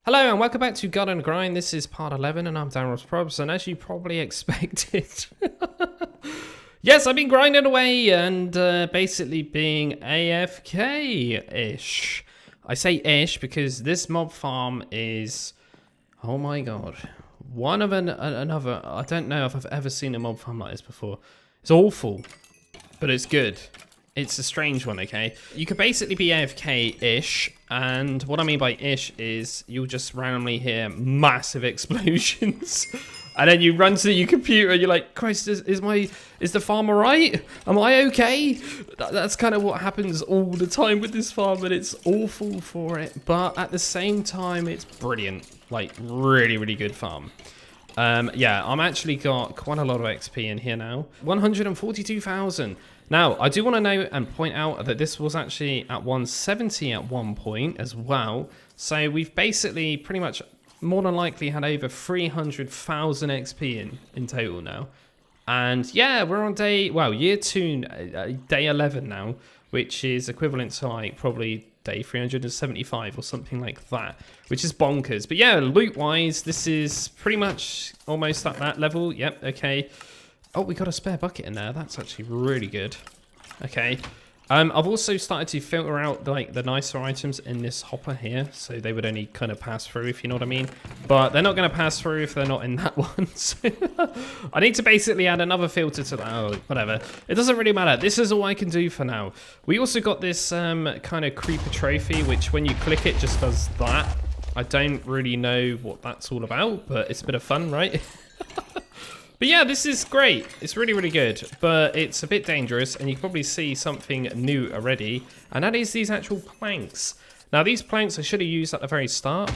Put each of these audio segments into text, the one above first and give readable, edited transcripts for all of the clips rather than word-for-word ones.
Hello and welcome back to Garden Grind. This is part 11 and I'm Daryl's Probs, and as you probably expected, yes, I've been grinding away and basically being AFK-ish. I say ish because this mob farm is, oh my god, one of another. I don't know if I've ever seen a mob farm like this before. It's awful, but it's good. It's a strange one, okay? You could basically be AFK-ish, and what I mean by ish is you'll just randomly hear massive explosions, and then you run to your computer and you're like, Christ, is the farm alright? Am I okay? That's kind of what happens all the time with this farm, and it's awful for it, but at the same time, it's brilliant. Like, really, really good farm. Yeah, I'm actually got quite a lot of XP in here now. 142,000. Now, I do want to note and point out that this was actually at 170 at one point as well. So we've basically pretty much more than likely had over 300,000 XP in total now. And yeah, we're on year 2, day 11 now, which is equivalent to like probably day 375 or something like that, which is bonkers. But yeah, loot-wise, this is pretty much almost at that level. Yep, okay. Oh, we got a spare bucket in there. That's actually really good. Okay. I've also started to filter out like the nicer items in this hopper here, so they would only kind of pass through, if you know what I mean. But they're not going to pass through if they're not in that one. So I need to basically add another filter to that. Oh, whatever. It doesn't really matter. This is all I can do for now. We also got this kind of creeper trophy, which when you click it just does that. I don't really know what that's all about, but it's a bit of fun, right? But yeah, this is great. It's really, really good, but it's a bit dangerous, and you can probably see something new already, and that is these actual planks. Now, these planks I should have used at the very start.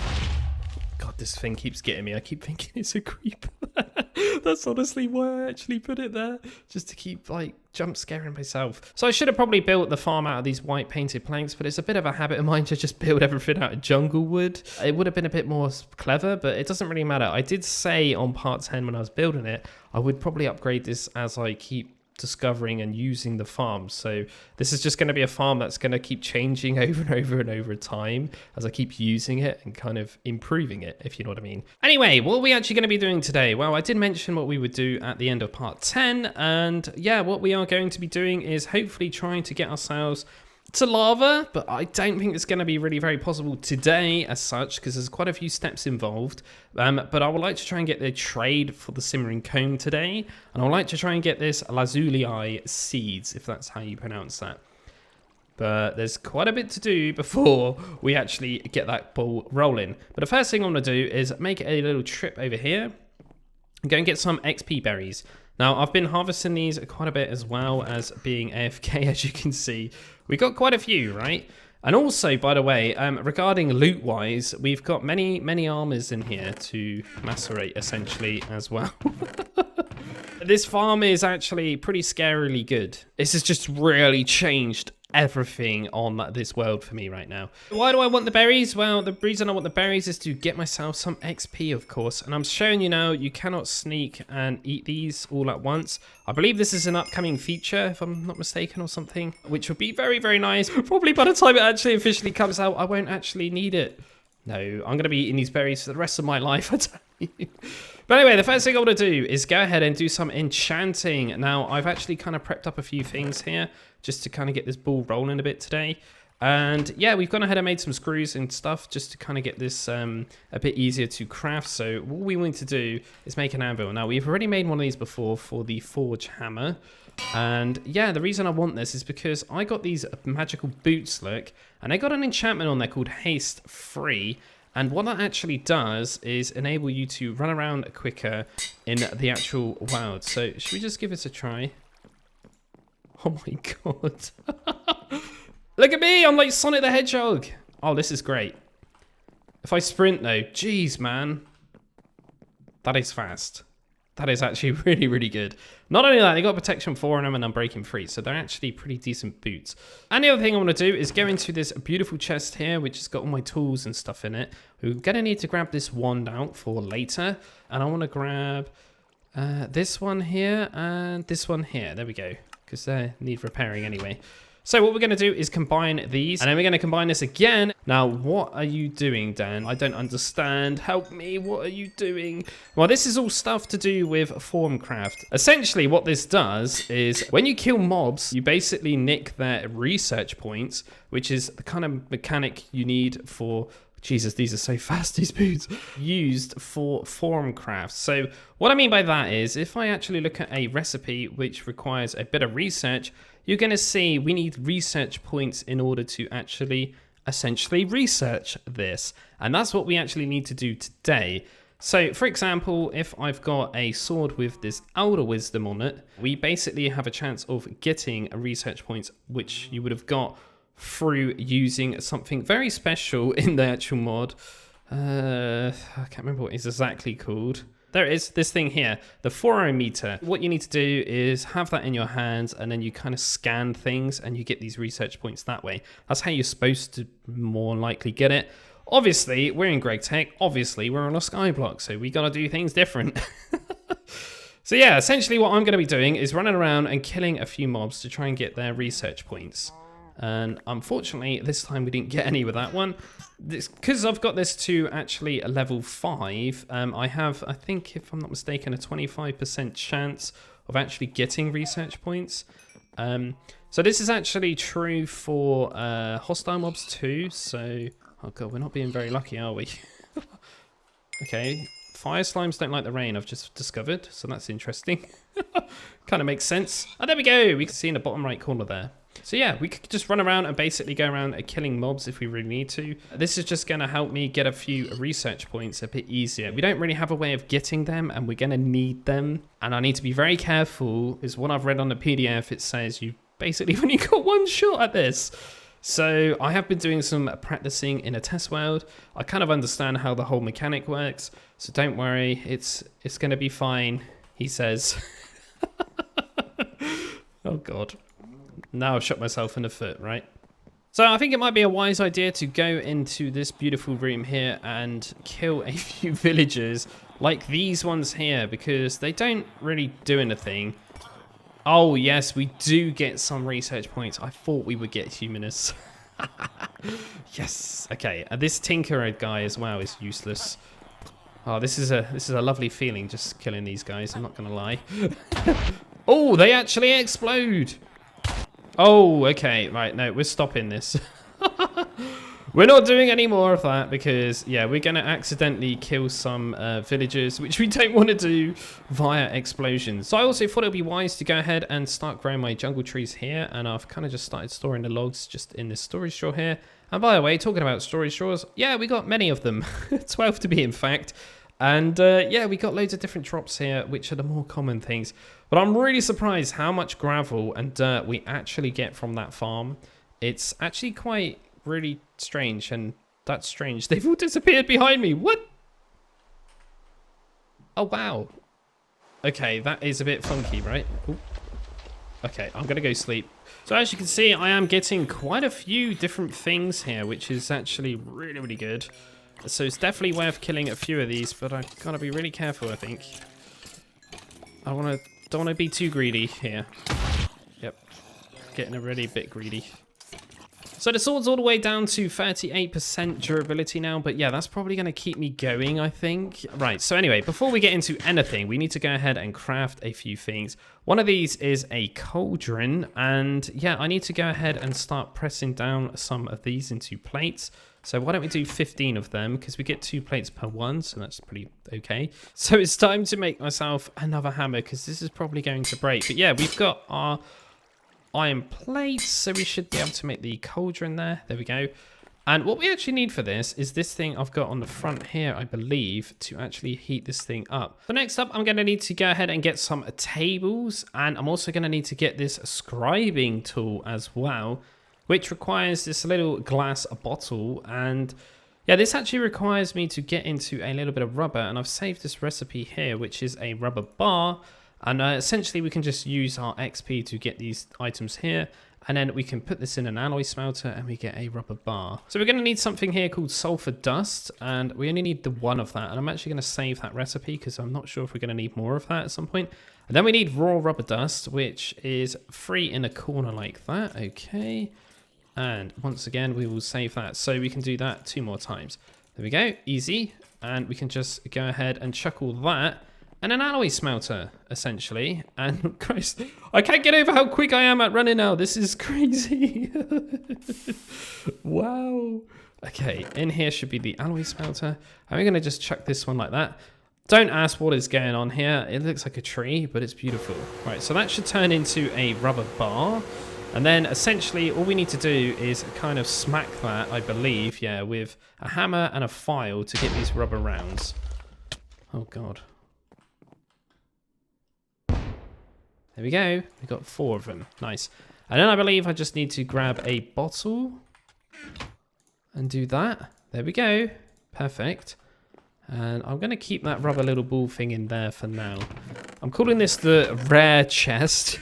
God, this thing keeps getting me. I keep thinking it's a creeper. That's honestly why I actually put it there, just to keep like jump scaring myself. So I should have probably built the farm out of these white painted planks, but it's a bit of a habit of mine to just build everything out of jungle wood. It would have been a bit more clever, but it doesn't really matter. I did say on part 10 when I was building it, I would probably upgrade this as I keep discovering and using the farm. So this is just going to be a farm that's going to keep changing over and over and over time as I keep using it and kind of improving it, if you know what I mean. Anyway, what are we actually going to be doing today? Well, I did mention what we would do at the end of part 10, and yeah, what we are going to be doing is hopefully trying to get ourselves to lava, but I don't think it's going to be really very possible today as such, because there's quite a few steps involved. But I would like to try and get the trade for the simmering cone today, and I would like to try and get this lazuli seeds, if that's how you pronounce that. But there's quite a bit to do before we actually get that ball rolling. But the first thing I'm going to do is make a little trip over here and go and get some XP berries. Now, I've been harvesting these quite a bit as well as being AFK, as you can see. We got quite a few, right? And also, by the way, regarding loot-wise, we've got many armors in here to macerate, essentially, as well. This farm is actually pretty scarily good. This has just really changed everything on this world for me right now. Why do I want the berries? Well, the reason I want the berries is to get myself some XP, of course, and I'm showing you now you cannot sneak and eat these all at once. I believe this is an upcoming feature, if I'm not mistaken, or something, which would be very, very nice. Probably by the time it actually officially comes out, I won't actually need it. No, I'm going to be eating these berries for the rest of my life, I tell you. But anyway, the first thing I want to do is go ahead and do some enchanting. Now, I've actually kind of prepped up a few things here just to kind of get this ball rolling a bit today. And yeah, we've gone ahead and made some screws and stuff just to kind of get this a bit easier to craft. So what we want to do is make an anvil. Now, we've already made one of these before for the forge hammer. And yeah, the reason I want this is because I got these magical boots, look, and they got an enchantment on there called Haste Free. And what that actually does is enable you to run around quicker in the actual wild. So should we just give this a try? Oh my god. Look at me, I'm like Sonic the Hedgehog. Oh, this is great. If I sprint though, geez, man. That is fast. That is actually really, really good. Not only that, they got protection 4 on them and Unbreaking 3, so they're actually pretty decent boots. And the other thing I want to do is go into this beautiful chest here, which has got all my tools and stuff in it. We're going to need to grab this wand out for later. And I want to grab this one here and this one here. There we go, because they need repairing anyway. So what we're going to do is combine these, and then we're going to combine this again. Now, what are you doing, Dan? I don't understand. Help me. What are you doing? Well, this is all stuff to do with Thaumcraft. Essentially, what this does is when you kill mobs, you basically nick their research points, which is the kind of mechanic you need for... Jesus, these are so fast, these boots. Used for Thaumcraft. So what I mean by that is if I actually look at a recipe which requires a bit of research, you're going to see we need research points in order to actually essentially research this. And that's what we actually need to do today. So for example, if I've got a sword with this Elder Wisdom on it, we basically have a chance of getting a research points which you would have got through using something very special in the actual mod. I can't remember what it's exactly called. There it is, this thing here, the Phorometer. What you need to do is have that in your hands and then you kind of scan things and you get these research points that way. That's how you're supposed to more likely get it. Obviously, we're in Gregtech. Obviously, we're on a skyblock, so we got to do things different. So yeah, essentially what I'm going to be doing is running around and killing a few mobs to try and get their research points. And unfortunately, this time we didn't get any with that one. Because I've got this to actually a level 5, I have, I think, if I'm not mistaken, a 25% chance of actually getting research points. So this is actually true for hostile mobs too. So, oh god, we're not being very lucky, are we? Okay, fire slimes don't like the rain, I've just discovered. So that's interesting. Kind of makes sense. And there we go. We can see in the bottom right corner there. So yeah, we could just run around and basically go around killing mobs if we really need to. This is just going to help me get a few research points a bit easier. We don't really have a way of getting them and we're going to need them. And I need to be very careful because what I've read on the PDF, it says you basically only got one shot at this. So I have been doing some practicing in a test world. I kind of understand how the whole mechanic works. So don't worry, it's going to be fine, he says. Oh God. Now I've shot myself in the foot, right? So I think it might be a wise idea to go into this beautiful room here and kill a few villagers like these ones here because they don't really do anything. Oh yes, we do get some research points. I thought we would get Humanus. Yes. Okay, this Tinkerer guy as well is useless. Oh, this is a lovely feeling just killing these guys, I'm not gonna lie. Oh, they actually explode. Oh, okay, right, no, we're stopping this. We're not doing any more of that because, yeah, we're going to accidentally kill some villagers, which we don't want to do via explosions. So I also thought it would be wise to go ahead and start growing my jungle trees here, and I've kind of just started storing the logs just in this storage straw here. And by the way, talking about storage straws, yeah, we got many of them, 12 to be in fact. And yeah, we got loads of different drops here, which are the more common things. But I'm really surprised how much gravel and dirt we actually get from that farm. It's actually quite really strange, and that's strange. They've all disappeared behind me. What? Oh, wow. Okay, that is a bit funky, right? Ooh. Okay, I'm going to go sleep. So as you can see, I am getting quite a few different things here, which is actually really, really good. So it's definitely worth killing a few of these, but I've got to be really careful, I think. Don't want to be too greedy here. Yep. Getting a really bit greedy. So the sword's all the way down to 38% durability now, but yeah, that's probably going to keep me going, I think. Right, so anyway, before we get into anything, we need to go ahead and craft a few things. One of these is a cauldron, and yeah, I need to go ahead and start pressing down some of these into plates. So why don't we do 15 of them, because we get 2 plates per one, so that's pretty okay. So it's time to make myself another hammer, because this is probably going to break. But yeah, we've got our iron plates, so we should be able to make the cauldron there. There we go. And what we actually need for this is this thing I've got on the front here, I believe, to actually heat this thing up. So next up, I'm going to need to go ahead and get some tables, and I'm also going to need to get this scribing tool as well, which requires this little glass bottle. And yeah, this actually requires me to get into a little bit of rubber, and I've saved this recipe here, which is a rubber bar. And essentially we can just use our XP to get these items here. And then we can put this in an alloy smelter and we get a rubber bar. So we're going to need something here called sulfur dust, and we only need the one of that. And I'm actually going to save that recipe because I'm not sure if we're going to need more of that at some point. And then we need raw rubber dust, which is 3 in a corner like that. Okay. And once again, we will save that. So we can do that 2 more times. There we go. Easy. And we can just go ahead and chuck all that and an alloy smelter, essentially. And Christ, I can't get over how quick I am at running now. This is crazy. Wow. Okay, in here should be the alloy smelter. And we're going to just chuck this one like that. Don't ask what is going on here. It looks like a tree, but it's beautiful. Right, so that should turn into a rubber bar. And then essentially all we need to do is kind of smack that, I believe, yeah, with a hammer and a file to get these rubber rounds. Oh, God. There we go. We got 4 of them. Nice. And then I believe I just need to grab a bottle and do that. There we go. Perfect. And I'm going to keep that rubber little ball thing in there for now. I'm calling this the rare chest.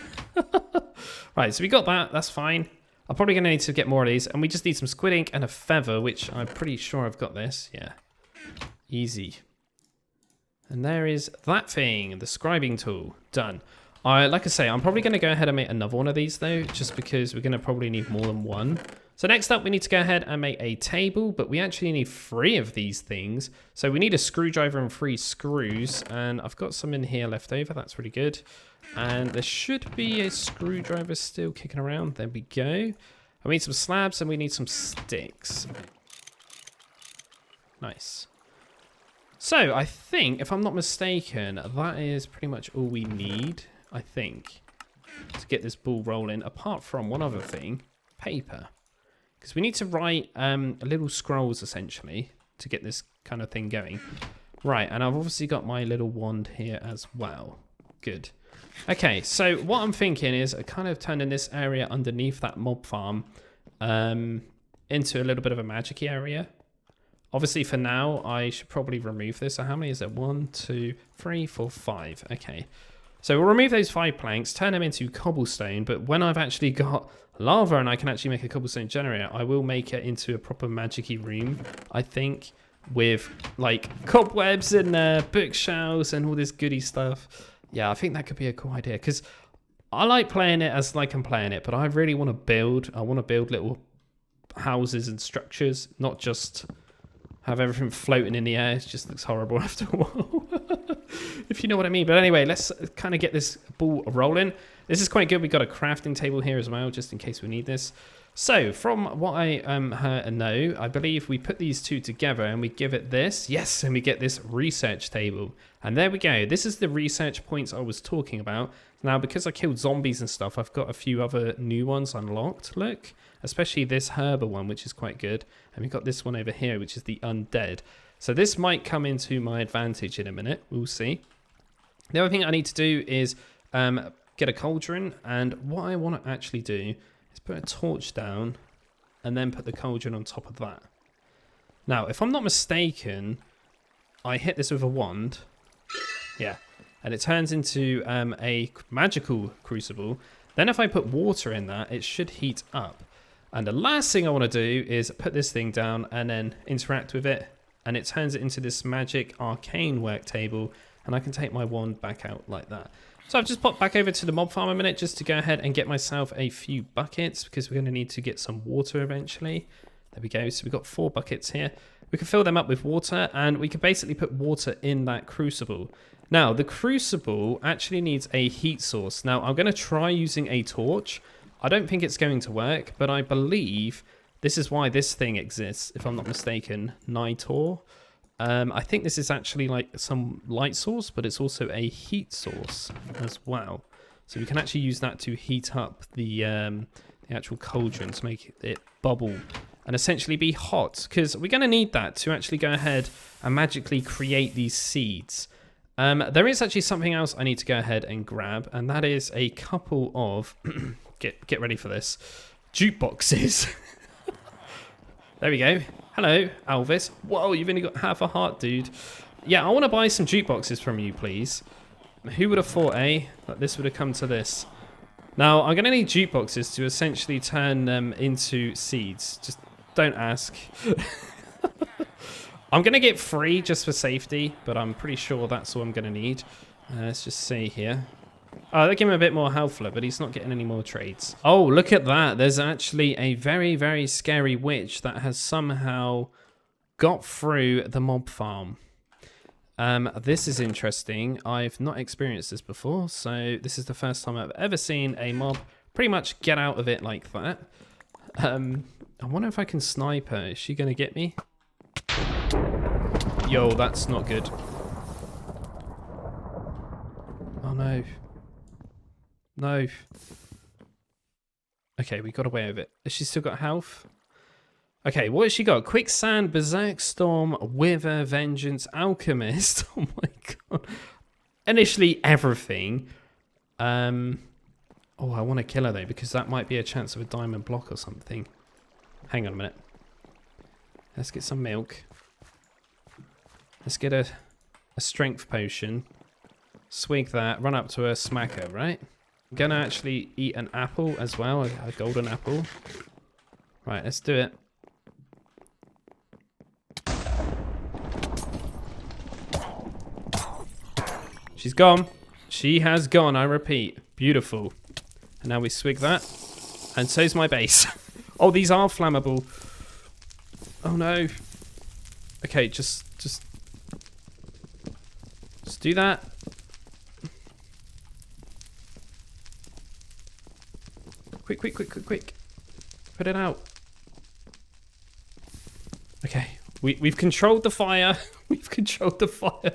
Right, so we got that. That's fine. I'm probably going to need to get more of these. And we just need some squid ink and a feather, which I'm pretty sure I've got this. Yeah. Easy. And there is that thing, the scribing tool. Done. Like I say, I'm probably going to go ahead and make another one of these, though, just because we're going to probably need more than one. So next up, we need to go ahead and make a table, but we actually need 3 of these things. So we need a screwdriver and 3 screws, and I've got some in here left over. That's really good. And there should be a screwdriver still kicking around. There we go. We need some slabs and we need some sticks. Nice. So I think, if I'm not mistaken, that is pretty much all we need, I think, to get this ball rolling, apart from one other thing, paper. Because we need to write little scrolls, essentially, to get this kind of thing going. Right, and I've obviously got my little wand here as well. Good. Okay, so what I'm thinking is kind of turning this area underneath that mob farm into a little bit of a magic area. Obviously, for now, I should probably remove this. So how many is there? 1, 2, 3, 4, 5. Okay. So we'll remove those 5 planks, turn them into cobblestone. But when I've actually got lava and I can actually make a cobblestone generator, I will make it into a proper magic-y room, I think, with like cobwebs and bookshelves and all this goody stuff. Yeah, I think that could be a cool idea because I like playing it as like I'm playing it, but I really want to build. I want to build little houses and structures, not just have everything floating in the air. It just looks horrible after a while, if you know what I mean. But anyway, let's kind of get this ball rolling. This is quite good. We got a crafting table here as well, just in case we need this. So from what I know, I believe we put these 2 together and we give it this. Yes, and we get this research table. And there we go. This is the research points I was talking about. Now, because I killed zombies and stuff, I've got a few other new ones unlocked. Look, especially this herba one, which is quite good. And we've got this one over here, which is the undead. So this might come into my advantage in a minute. We'll see. The other thing I need to do is get a cauldron. And what I want to actually do is put a torch down and then put the cauldron on top of that. Now, if I'm not mistaken, I hit this with a wand. Yeah. And it turns into a magical crucible. Then if I put water in that, it should heat up. And the last thing I want to do is put this thing down and then interact with it. And it turns it into this magic arcane work table. And I can take my wand back out like that. So I've just popped back over to the mob farm a minute just to go ahead and get myself a few buckets because we're going to need to get some water eventually. There we go. So we've got 4 buckets here. We can fill them up with water and we can basically put water in that crucible. Now, the crucible actually needs a heat source. Now, I'm going to try using a torch. I don't think it's going to work, but I believe this is why this thing exists, if I'm not mistaken, Nitor. I think this is actually like some light source, but it's also a heat source as well. So we can actually use that to heat up the actual cauldron to make it bubble and essentially be hot, because we're going to need that to actually go ahead and magically create these seeds. There is actually something else I need to go ahead and grab, and that is a couple of get ready for this, jukeboxes. There we go. Hello, Alvis. Whoa, you've only got half a heart, dude. Yeah, I want to buy some jukeboxes from you, please. Who would have thought, that this would have come to this? Now, I'm going to need jukeboxes to essentially turn them into seeds. Just don't ask. I'm going to get 3 just for safety, but I'm pretty sure that's all I'm going to need. Let's just see here. Oh, they give him a bit more health, but he's not getting any more trades. Oh, look at that. There's actually a very, very scary witch that has somehow got through the mob farm. This is interesting. I've not experienced this before, so this is the first time I've ever seen a mob pretty much get out of it like that. I wonder if I can snipe her. Is she going to get me? Yo, that's not good. Oh, no. No. Okay, we got away with it. Has she still got health? Okay, what has she got? Quicksand, Berserk Storm, Wither, Vengeance, Alchemist. Oh my god. Initially, everything. Oh, I want to kill her though, because that might be a chance of a diamond block or something. Hang on a minute. Let's get some milk. Let's get a strength potion. Swig that, run up to her, smack her, right? I'm gonna actually eat an apple as well, a golden apple. Right, let's do it. She's gone. She has gone, I repeat. Beautiful. And now we swig that. And so's my base. Oh, these are flammable. Oh no. Okay, just do that. Quick, quick, quick, quick, quick. Put it out. Okay, we've controlled the fire. We've controlled the fire.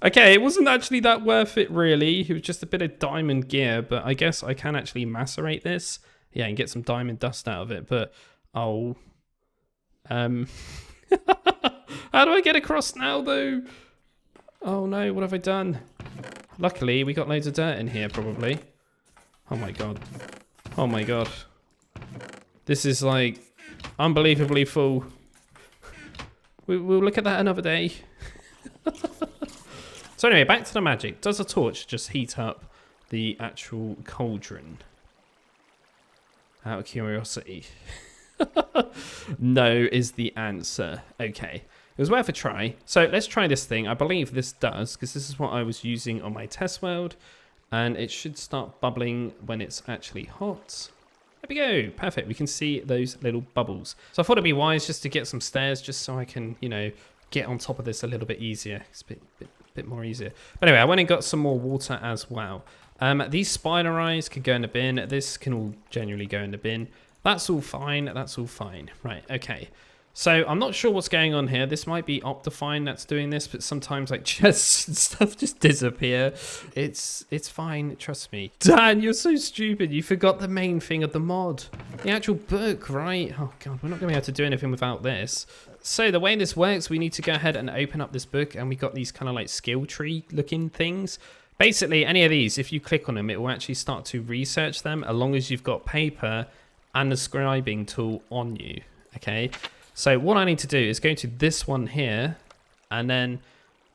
Okay, it wasn't actually that worth it, really. It was just a bit of diamond gear, but I guess I can actually macerate this. Yeah, and get some diamond dust out of it, but... Oh. How do I get across now, though? Oh, no, what have I done? Luckily, we got loads of dirt in here, probably. Oh, my God. Oh, my God. This is, like, unbelievably full. We'll look at that another day. So anyway, back to the magic. Does a torch just heat up the actual cauldron? Out of curiosity. No is the answer. Okay. It was worth a try. So let's try this thing. I believe this does, because this is what I was using on my test world. And it should start bubbling when it's actually hot. There we go. Perfect. We can see those little bubbles. So I thought it'd be wise just to get some stairs just so I can, you know, get on top of this a little bit easier. It's a bit more easier. But anyway, I went and got some more water as well. These spider eyes can go in the bin. This can all generally go in the bin. That's all fine. That's all fine. Right. Okay. So I'm not sure what's going on here. This might be Optifine that's doing this, but sometimes like chests and stuff just disappear. It's fine, trust me. Dan, you're so stupid. You forgot the main thing of the mod. The actual book, right? Oh god, we're not gonna be able to do anything without this. So the way this works, we need to go ahead and open up this book, and we got these kind of like skill tree looking things. Basically, any of these, if you click on them, it will actually start to research them, as long as you've got paper and the scribing tool on you, okay? So what I need to do is go to this one here, and then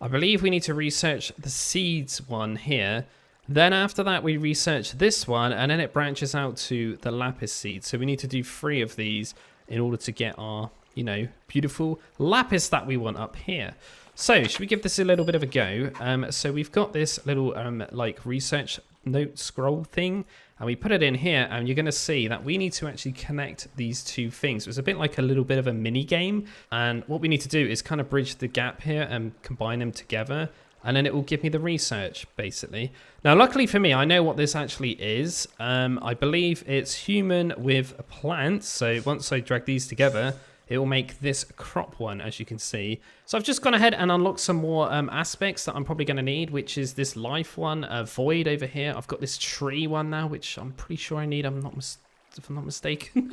I believe we need to research the seeds one here. Then after that, we research this one, and then it branches out to the lapis seeds. So we need to do 3 of these in order to get our, you know, beautiful lapis that we want up here. So should we give this a little bit of a go? So we've got this little like research note scroll thing, and we put it in here, and you're going to see that we need to actually connect these 2 things. It's a bit like a little bit of a mini game, and what we need to do is kind of bridge the gap here and combine them together, and then it will give me the research basically. Now luckily for me, I know what this actually is. I believe it's human with plants, so once I drag these together, it will make this crop one, as you can see. So I've just gone ahead and unlocked some more aspects that I'm probably going to need, which is this life one, void over here. I've got this tree one now, which I'm pretty sure I need. If I'm not mistaken.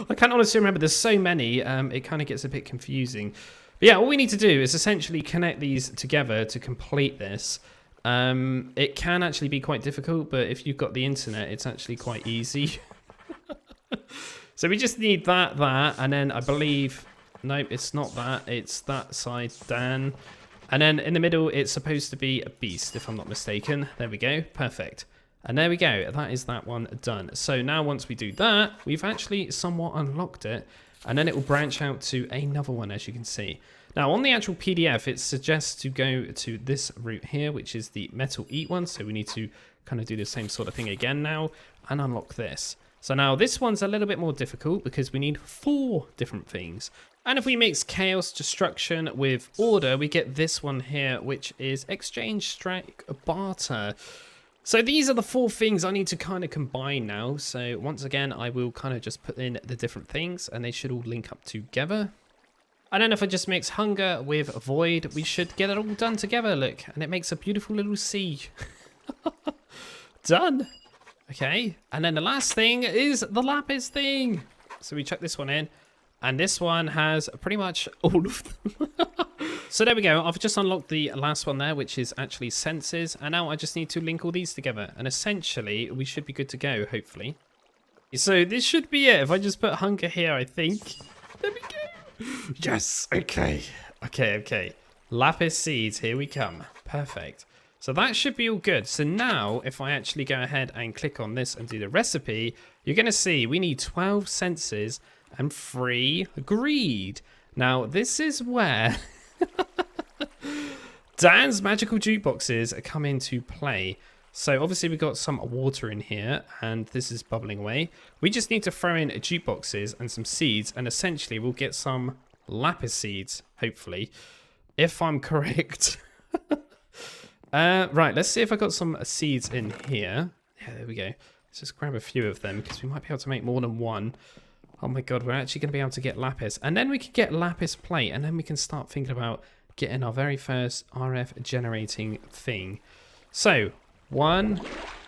I can't honestly remember. There's so many. It kind of gets a bit confusing. But yeah, all we need to do is essentially connect these together to complete this. It can actually be quite difficult, but if you've got the internet, it's actually quite easy. So we just need that, and then I believe, nope, it's not that, it's that side, Dan. And then in the middle, it's supposed to be a beast, if I'm not mistaken. There we go, perfect. And there we go. That is that one done. So now once we do that, we've actually somewhat unlocked it. And then it will branch out to another one, as you can see. Now, on the actual PDF, it suggests to go to this route here, which is the metal eat one. So we need to kind of do the same sort of thing again now and unlock this. So now this one's a little bit more difficult because we need 4 different things. And if we mix chaos destruction with order, we get this one here, which is exchange, strike, barter. So these are the 4 things I need to kind of combine now. So once again, I will kind of just put in the different things and they should all link up together. And then if I just mix hunger with void, we should get it all done together, look. And it makes a beautiful little sea. Done. Okay, and then the last thing is the lapis thing. So we chuck this one in. And this one has pretty much all of them. So there we go. I've just unlocked the last one there, which is actually senses. And now I just need to link all these together. And essentially, we should be good to go, hopefully. So this should be it. If I just put hunger here, I think. There we go. Yes. Okay. Okay. Lapis seeds. Here we come. Perfect. So that should be all good. So now, if I actually go ahead and click on this and do the recipe, you're going to see we need 12 senses and 3 greed. Now, this is where Dan's magical jukeboxes come into play. So obviously we've got some water in here and this is bubbling away. We just need to throw in jukeboxes and some seeds and essentially we'll get some lapis seeds, hopefully, if I'm correct. Right, let's see if I got some seeds in here. Yeah, there we go. Let's just grab a few of them because we might be able to make more than one. Oh my god, we're actually going to be able to get lapis. And then we can get lapis plate. And then we can start thinking about getting our very first RF generating thing. So, 1,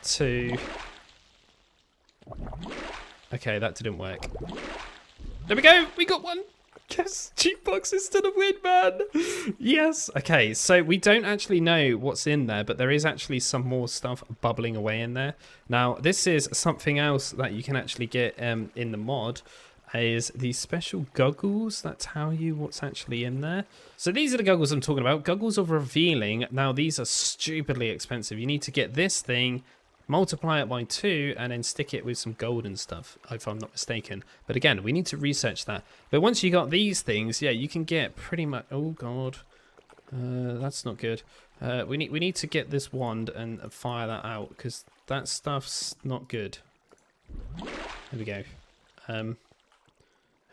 2... Okay, that didn't work. There we go! We got one! Yes! Jukebox is to the win, man! Yes! Okay, so we don't actually know what's in there, but there is actually some more stuff bubbling away in there. Now, this is something else that you can actually get in the mod, is these special goggles that tell you what's actually in there. So these are the goggles I'm talking about. Goggles of revealing. Now, these are stupidly expensive. You need to get this thing, multiply it by 2 and then stick it with some gold and stuff, if I'm not mistaken. But again, we need to research that. But once you got these things, yeah, you can get pretty much... Oh god, that's not good. We need to get this wand and fire that out because that stuff's not good. There we go.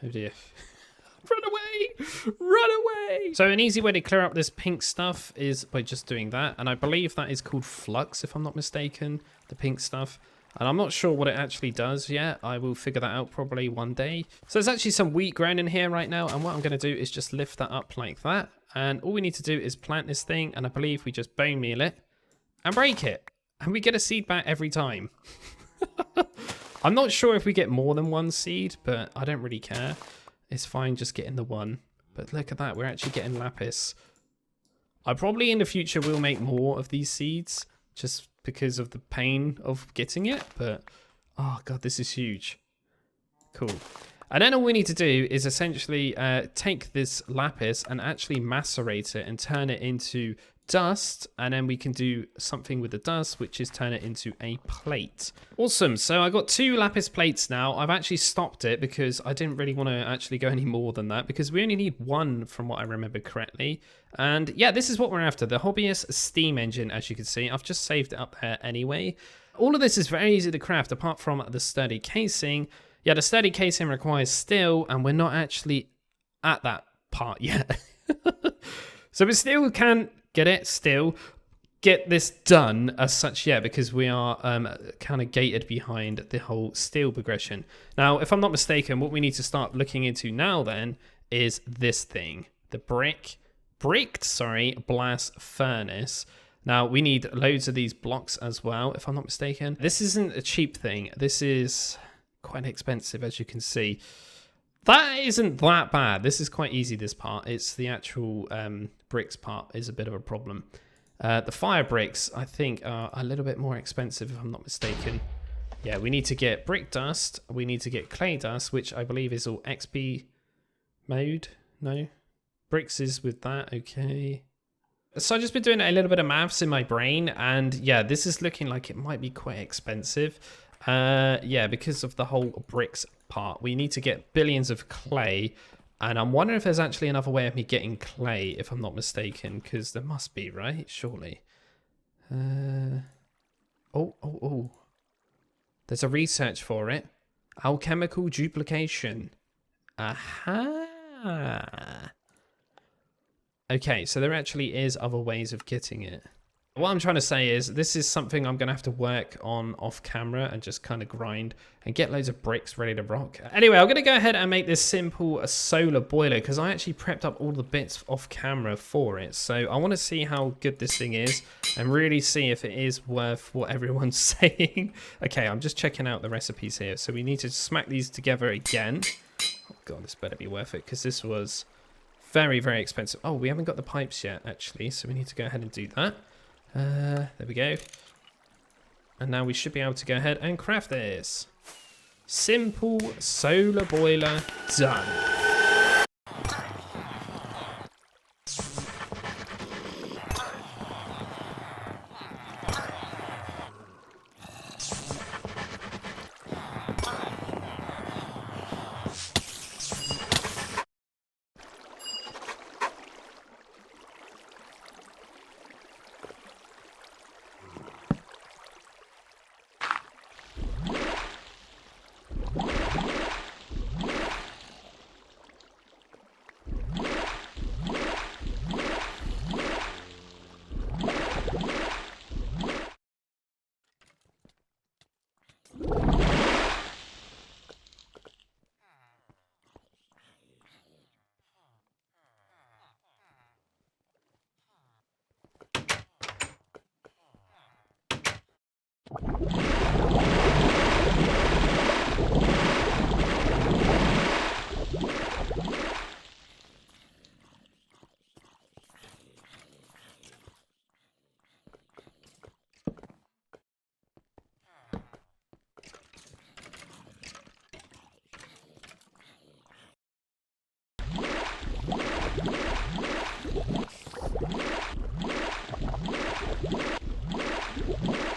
Oh dear. Run away! Run away! So an easy way to clear up this pink stuff is by just doing that. And I believe that is called flux, if I'm not mistaken, the pink stuff. And I'm not sure what it actually does yet. I will figure that out probably one day. So there's actually some wheat ground in here right now. And what I'm going to do is just lift that up like that. And all we need to do is plant this thing. And I believe we just bone meal it and break it. And we get a seed back every time. I'm not sure if we get more than one seed, but I don't really care. It's fine just getting the one. But look at that, we're actually getting lapis. I probably in the future will make more of these seeds just because of the pain of getting it. But, oh god, this is huge. Cool. And then all we need to do is essentially take this lapis and actually macerate it and turn it into dust, and then we can do something with the dust, which is turn it into a plate. Awesome. So I got 2 lapis plates now. I've actually stopped it because I didn't really want to actually go any more than that because we only need 1 from what I remember correctly. And yeah, this is what we're after, the hobbyist steam engine. As you can see, I've just saved it up there anyway. All of this is very easy to craft apart from the sturdy casing. Yeah, the sturdy casing requires steel, and we're not actually at that part yet. So we still can get this done as such, yeah, because we are kind of gated behind the whole steel progression. Now, if I'm not mistaken, what we need to start looking into now then is this thing, the bricked blast furnace. Now, we need loads of these blocks as well, if I'm not mistaken. This isn't a cheap thing. This is quite expensive, as you can see. That isn't that bad. This is quite easy, this part. It's the actual bricks part is a bit of a problem. The fire bricks, I think, are a little bit more expensive, if I'm not mistaken. Yeah, we need to get brick dust. We need to get clay dust, which I believe is all XP mode. No? Bricks is with that, okay. So I've just been doing a little bit of maths in my brain, and yeah, this is looking like it might be quite expensive. Yeah, because of the whole bricks part. We need to get billions of clay, and I'm wondering if there's actually another way of me getting clay, if I'm not mistaken, because there must be, right? Surely. Oh. There's a research for it. Alchemical duplication. Aha. Okay, so there actually is other ways of getting it. What I'm trying to say is this is something I'm going to have to work on off camera and just kind of grind and get loads of bricks ready to rock. Anyway, I'm going to go ahead and make this simple solar boiler because I actually prepped up all the bits off camera for it. So I want to see how good this thing is and really see if it is worth what everyone's saying. Okay, I'm just checking out the recipes here. So we need to smack these together again. Oh God, this better be worth it because this was very, very expensive. Oh, we haven't got the pipes yet, actually. So we need to go ahead and do that. There we go. And now we should be able to go ahead and craft this. Simple solar boiler done.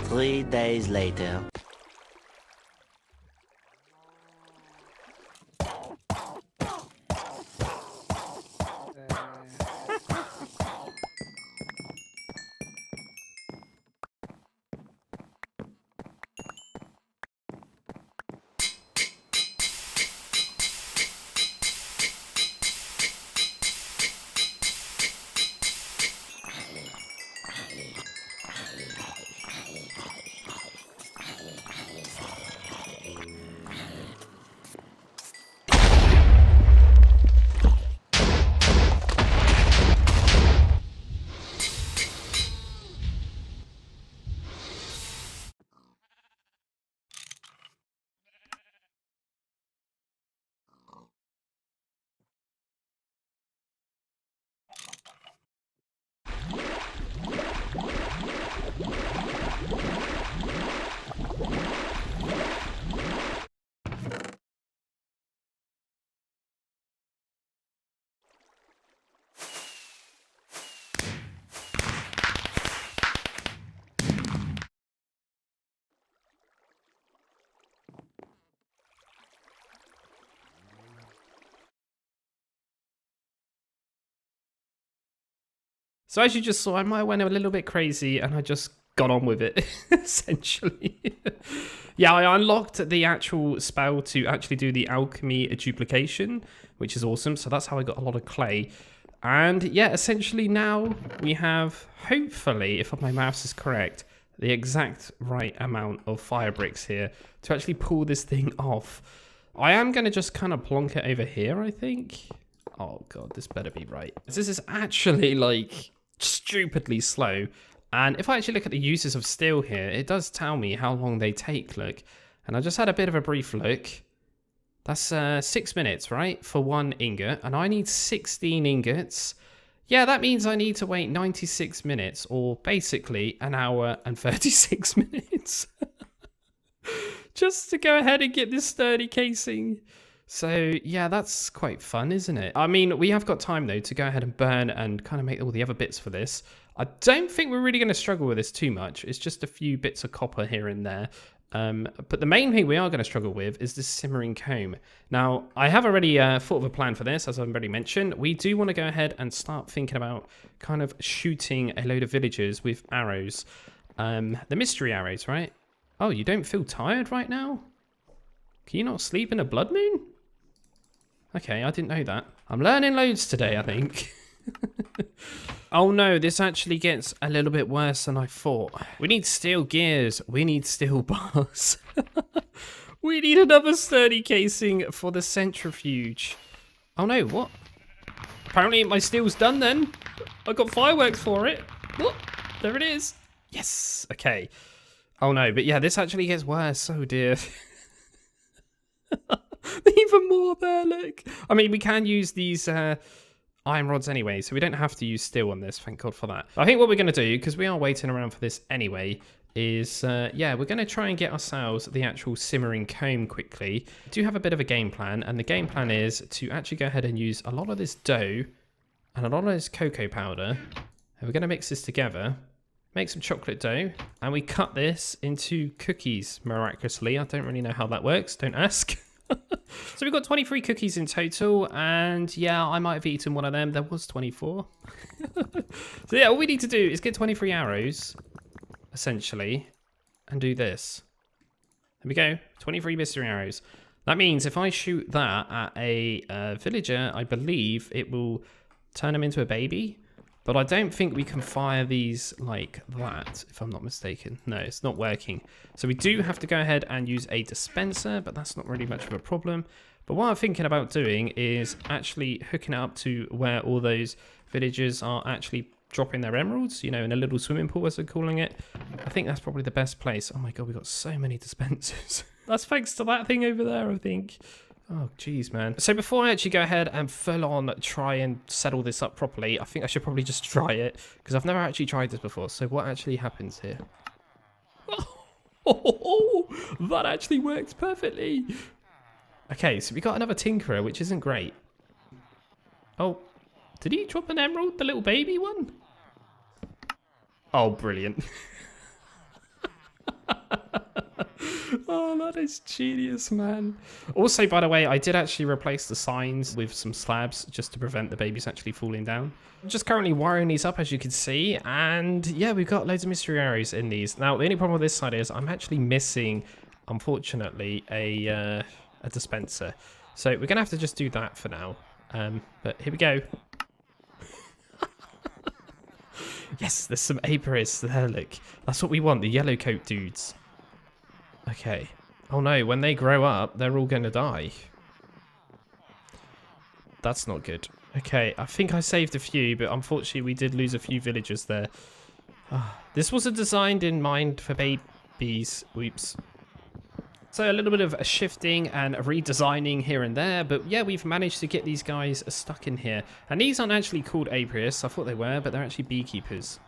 Three days later. So as you just saw, I might have went a little bit crazy and I just got on with it, essentially. Yeah, I unlocked the actual spell to actually do the alchemy duplication, which is awesome. So that's how I got a lot of clay. And yeah, essentially now we have, hopefully, if my maths is correct, the exact right amount of fire bricks here to actually pull this thing off. I am going to just kind of plonk it over here, I think. Oh God, this better be right. This is actually like stupidly slow. And if I actually look at the uses of steel here, it does tell me how long they take, look. And I just had a bit of a brief look. That's 6 minutes, right? For one ingot. And I need 16 ingots. Yeah, that means I need to wait 96 minutes, or basically an hour and 36 minutes. Just to go ahead and get this sturdy casing. So yeah, that's quite fun, isn't it? I mean, we have got time though to go ahead and burn and kind of make all the other bits for this. I don't think we're really going to struggle with this too much. It's just a few bits of copper here and there. But the main thing we are going to struggle with is this simmering comb. Now, I have already thought of a plan for this, as I've already mentioned. We do want to go ahead and start thinking about kind of shooting a load of villagers with arrows. The mystery arrows, right? Oh, you don't feel tired right now? Can you not sleep in a blood moon? Okay, I didn't know that. I'm learning loads today, I think. Oh no, this actually gets a little bit worse than I thought. We need steel gears. We need steel bars. We need another sturdy casing for the centrifuge. Oh no, what? Apparently my steel's done then. I got fireworks for it. What? There it is. Yes. Okay. Oh no, but yeah, this actually gets worse. Oh dear. Even more there, look. I mean, we can use these iron rods anyway, so we don't have to use steel on this, thank God for that. I think what we're going to do, because we are waiting around for this anyway, is, yeah, we're going to try and get ourselves the actual simmering comb quickly. We do have a bit of a game plan, and the game plan is to actually go ahead and use a lot of this dough and a lot of this cocoa powder, and we're going to mix this together, make some chocolate dough, and we cut this into cookies, miraculously. I don't really know how that works, don't ask. So we've got 23 cookies in total, and yeah, I might have eaten one of them. There was 24. So yeah, all we need to do is get 23 arrows, essentially, and do this. There we go, 23 mystery arrows. That means if I shoot that at a villager, I believe it will turn him into a baby. But I don't think we can fire these like that, if I'm not mistaken. No, it's not working. So we do have to go ahead and use a dispenser, but that's not really much of a problem. But what I'm thinking about doing is actually hooking it up to where all those villagers are actually dropping their emeralds, you know, in a little swimming pool, as they're calling it. I think that's probably the best place. Oh my God, we've got so many dispensers. That's thanks to that thing over there, I think. Oh, geez, man. So before I actually go ahead and full on try and settle this up properly, I think I should probably just try it, because I've never actually tried this before. So what actually happens here? Oh, that actually works perfectly. Okay, so we got another tinkerer, which isn't great. Oh, did he drop an emerald, the little baby one? Oh, brilliant. Oh, that is genius, man. Also, by the way, I did actually replace the signs with some slabs just to prevent the babies actually falling down. I'm just currently wiring these up, as you can see, and yeah, we've got loads of mystery arrows in these. Now, the only problem with this side is I'm actually missing, unfortunately, a dispenser. So we're going to have to just do that for now. But here we go. Yes, there's some apiarists there, look. That's what we want, the yellow coat dudes. Okay. Oh no, when they grow up, they're all going to die. That's not good. Okay, I think I saved a few, but unfortunately we did lose a few villagers there. This wasn't designed in mind for babies. Oops. So a little bit of a shifting and a redesigning here and there, but yeah, we've managed to get these guys stuck in here. And these aren't actually called apiarists. I thought they were, but they're actually beekeepers.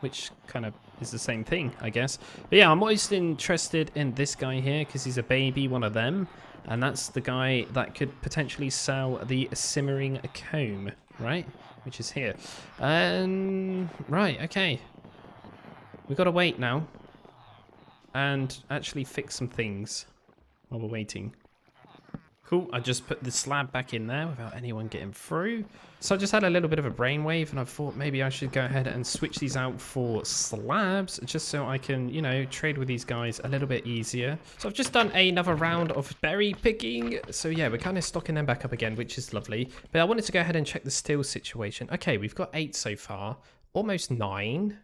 Which kind of is the same thing, I guess. But yeah, I'm most interested in this guy here because he's a baby, one of them. And that's the guy that could potentially sell the simmering comb, right? Which is here. Right, okay. We've got to wait now. And actually fix some things while we're waiting. Cool, I just put the slab back in there without anyone getting through. So I just had a little bit of a brainwave and I thought maybe I should go ahead and switch these out for slabs just so I can, you know, trade with these guys a little bit easier. So I've just done another round of berry picking. So yeah, we're kind of stocking them back up again, which is lovely. But I wanted to go ahead and check the steel situation. Okay, we've got 8 so far, almost 9.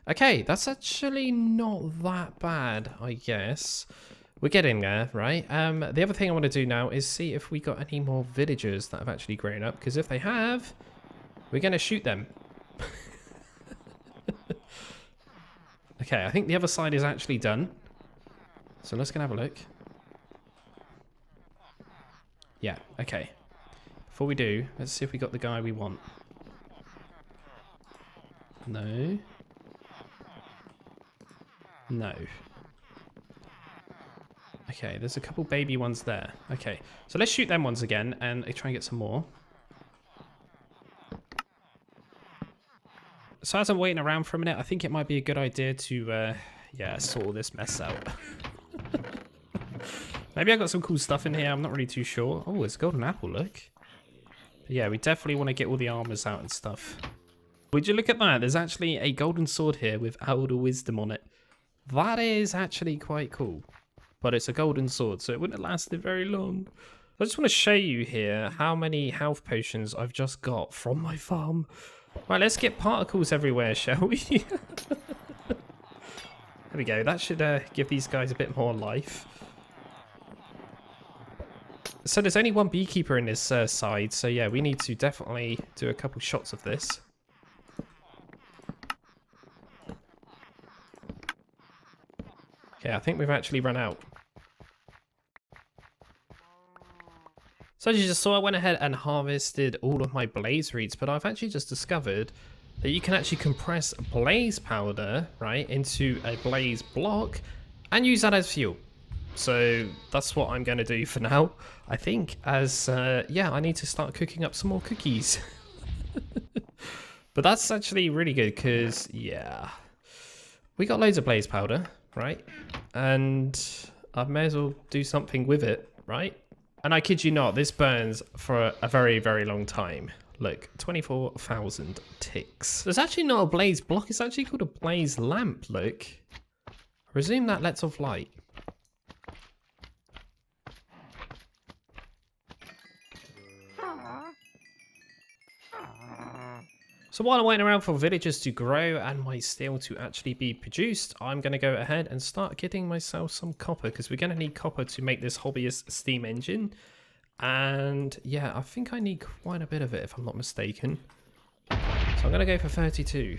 Okay, that's actually not that bad, I guess. We're getting there, right? The other thing I want to do now is see if we got any more villagers that have actually grown up, because if they have, we're going to shoot them. Okay, I think the other side is actually done. So let's go have a look. Yeah, okay. Before we do, let's see if we got the guy we want. No. No. Okay, there's a couple baby ones there. Okay, so let's shoot them ones again and try and get some more. So as I'm waiting around for a minute, I think it might be a good idea to, yeah, sort all this mess out. Maybe I got some cool stuff in here. I'm not really too sure. Oh, it's a golden apple, look. But yeah, we definitely want to get all the armors out and stuff. Would you look at that? There's actually a golden sword here with Elder Wisdom on it. That is actually quite cool. But it's a golden sword, so it wouldn't have lasted very long. I just want to show you here how many health potions I've just got from my farm. Right, let's get particles everywhere, shall we? There we go. That should give these guys a bit more life. So there's only one beekeeper in this side, so yeah, we need to definitely do a couple shots of this. Okay, I think we've actually run out. So as you just saw, I went ahead and harvested all of my blaze roots, but I've actually just discovered that you can actually compress blaze powder, right, into a blaze block and use that as fuel. So that's what I'm going to do for now, I think, as, yeah, I need to start cooking up some more cookies. But that's actually really good because, yeah, we got loads of blaze powder, right? And I may as well do something with it, right? And I kid you not, this burns for a very, very long time. Look, 24,000 ticks. There's actually not a blaze block, it's actually called a blaze lamp, look. I presume that lets off light. So while I'm waiting around for villagers to grow and my steel to actually be produced, I'm going to go ahead and start getting myself some copper because we're going to need copper to make this hobbyist steam engine. And yeah, I think I need quite a bit of it if I'm not mistaken. So I'm going to go for 32.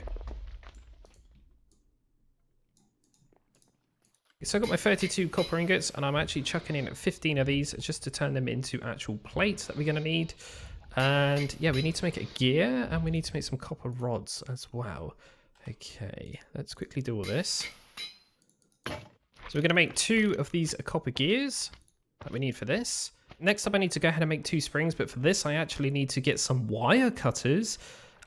So I got my 32 copper ingots and I'm actually chucking in 15 of these just to turn them into actual plates that we're going to need. And yeah, we need to make a gear and we need to make some copper rods as well. Okay, let's quickly do all this. So we're going to make 2 of these copper gears that we need for this. Next up, I need to go ahead and make 2 springs, but for this, I actually need to get some wire cutters.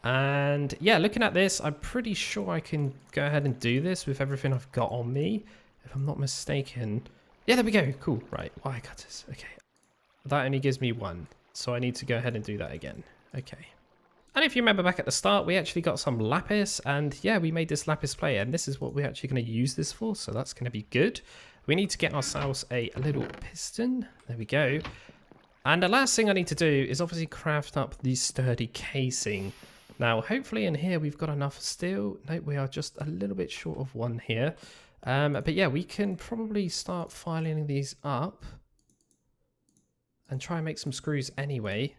And yeah, looking at this, I'm pretty sure I can go ahead and do this with everything I've got on me, if I'm not mistaken. Yeah, there we go. Cool. Right, wire cutters. Okay. That only gives me 1. So I need to go ahead and do that again. Okay. And if you remember back at the start, we actually got some lapis. And yeah, we made this lapis plate. And this is what we're actually going to use this for. So that's going to be good. We need to get ourselves a little piston. There we go. And the last thing I need to do is obviously craft up the sturdy casing. Now, hopefully in here we've got enough steel. No, we are just a little bit short of 1 here. But yeah, we can probably start filing these up. And try and make some screws anyway.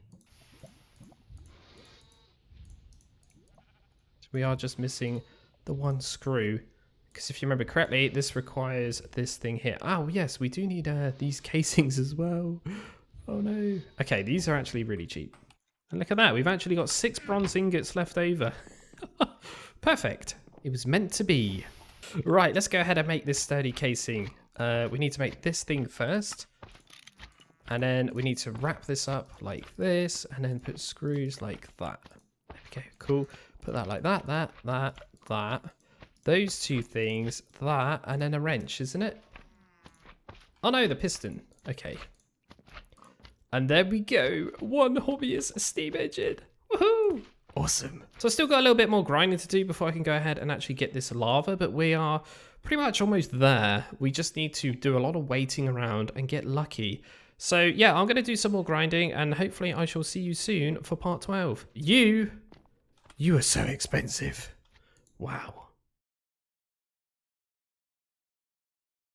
So we are just missing the 1 screw. Because if you remember correctly, this requires this thing here. Oh, yes, we do need these casings as well. Oh, no. Okay, these are actually really cheap. And look at that. We've actually got 6 bronze ingots left over. Perfect. It was meant to be. Right, let's go ahead and make this sturdy casing. We need to make this thing first. And then we need to wrap this up like this, and then put screws like that. Okay, cool. Put that like that, that. Those 2 things, that, and then a wrench, isn't it? Oh no, the piston. Okay. And there we go. 1 hobbyist steam engine. Woohoo! Awesome. So I still got a little bit more grinding to do before I can go ahead and actually get this lava, but we are pretty much almost there. We just need to do a lot of waiting around and get lucky. So yeah, I'm going to do some more grinding and hopefully I shall see you soon for part 12. You are so expensive. Wow.